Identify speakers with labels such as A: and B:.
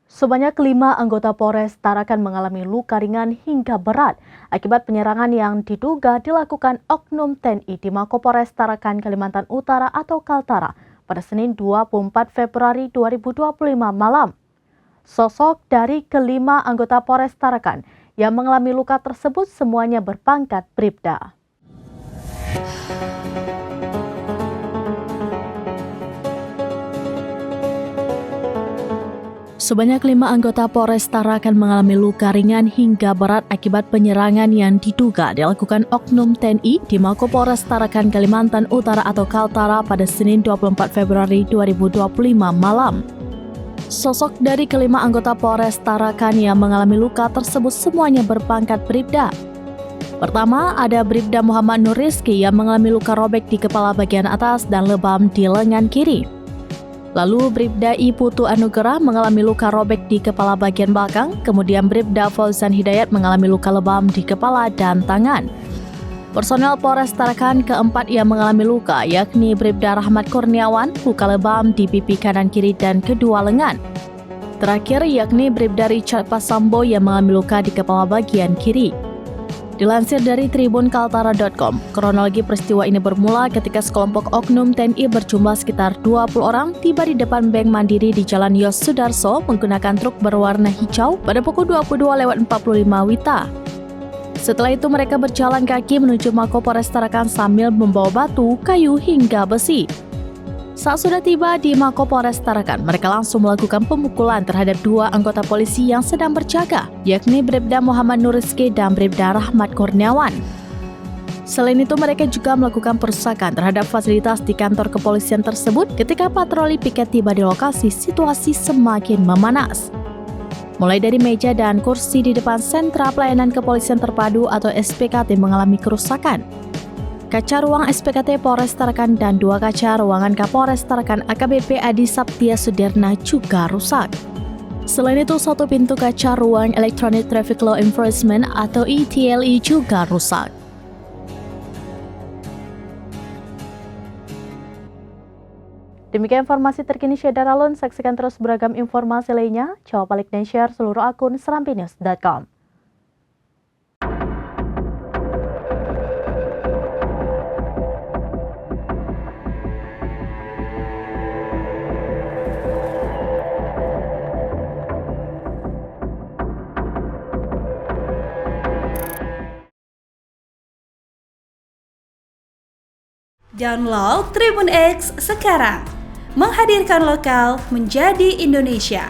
A: Sebanyak 5 anggota Polres Tarakan mengalami luka ringan hingga berat akibat penyerangan yang diduga dilakukan oknum TNI di Mako Polres Tarakan, Kalimantan Utara atau Kaltara pada Senin 24 Februari 2025 malam. Sosok dari kelima anggota Polres Tarakan yang mengalami luka tersebut semuanya berpangkat Bribda. Sebanyak 5 anggota Polres Tarakan mengalami luka ringan hingga berat akibat penyerangan yang diduga dilakukan oknum TNI di Mako Polres Tarakan, Kalimantan Utara atau Kaltara pada Senin 24 Februari 2025 malam. Sosok dari kelima anggota Polres Tarakan yang mengalami luka tersebut semuanya berpangkat Bribda. Pertama, ada Bribda Muhammad Nur Rizky yang mengalami luka robek di kepala bagian atas dan lebam di lengan kiri. Lalu Bribda I Putu Anugerah mengalami luka robek di kepala bagian belakang, kemudian Bribda Fauzan Hidayat mengalami luka lebam di kepala dan tangan. Personel Polres Tarakan keempat yang mengalami luka yakni Bribda Rahmat Kurniawan, luka lebam di pipi kanan kiri dan kedua lengan. Terakhir yakni Bribda Richard Pasambo yang mengalami luka di kepala bagian kiri. Dilansir dari tribunkaltara.com, kronologi peristiwa ini bermula ketika sekelompok oknum TNI berjumlah sekitar 20 orang tiba di depan Bank Mandiri di Jalan Yos Sudarso menggunakan truk berwarna hijau pada pukul 22.45 WITA. Setelah itu mereka berjalan kaki menuju Mako Polres Tarakan sambil membawa batu, kayu hingga besi. Saat sudah tiba di Mako Polres Tarakan, mereka langsung melakukan pemukulan terhadap 2 anggota polisi yang sedang berjaga, yakni Bribda Muhammad Nur Rizky dan Bribda Rahmat Kurniawan. Selain itu, mereka juga melakukan perusakan terhadap fasilitas di kantor kepolisian tersebut. Ketika patroli piket tiba di lokasi, situasi semakin memanas. Mulai dari meja dan kursi di depan Sentra Pelayanan Kepolisian Terpadu atau SPKT mengalami kerusakan. Kaca ruang SPKT Polres Tarakan dan 2 kaca ruangan Kapolres Tarakan AKBP Adi Saptia Sudirna juga rusak. Selain itu, 1 pintu kaca ruang Electronic Traffic Law Enforcement atau ETLE juga rusak. Demikian informasi terkini Syedar Alun. Saksikan terus beragam informasi lainnya. Coba balik dan share seluruh akun serampinews.com.
B: Download Tribun X sekarang, menghadirkan lokal menjadi Indonesia.